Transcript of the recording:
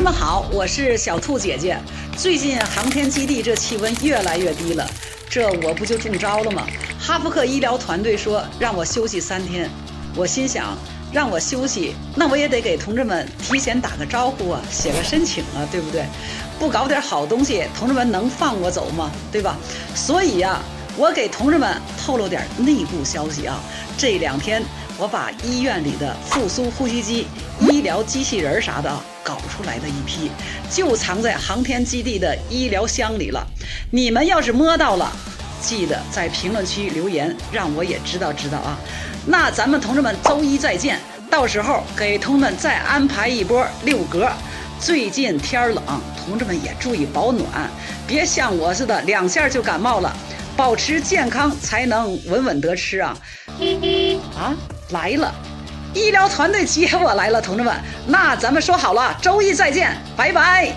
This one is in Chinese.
们好，我是小兔姐姐。最近航天基地这气温越来越低了，这我不就中招了吗？哈福克医疗团队说让我休息3天，我心想让我休息，那我也得给同志们提前打个招呼啊，写个申请啊，对不对？不搞点好东西，同志们能放我走吗？对吧？所以呀，我给同志们透露点内部消息啊，这2天我把医院里的复苏呼吸机、医疗机器人啥的搞出来的一批，就藏在航天基地的医疗箱里了。你们要是摸到了，记得在评论区留言，让我也知道啊。那咱们同志们周一再见，到时候给同志们再安排一波6格。最近天冷，同志们也注意保暖，别像我似的2下就感冒了。保持健康才能稳稳得吃啊！来了，医疗团队接我来了，同志们，那咱们说好了，周一再见，拜拜。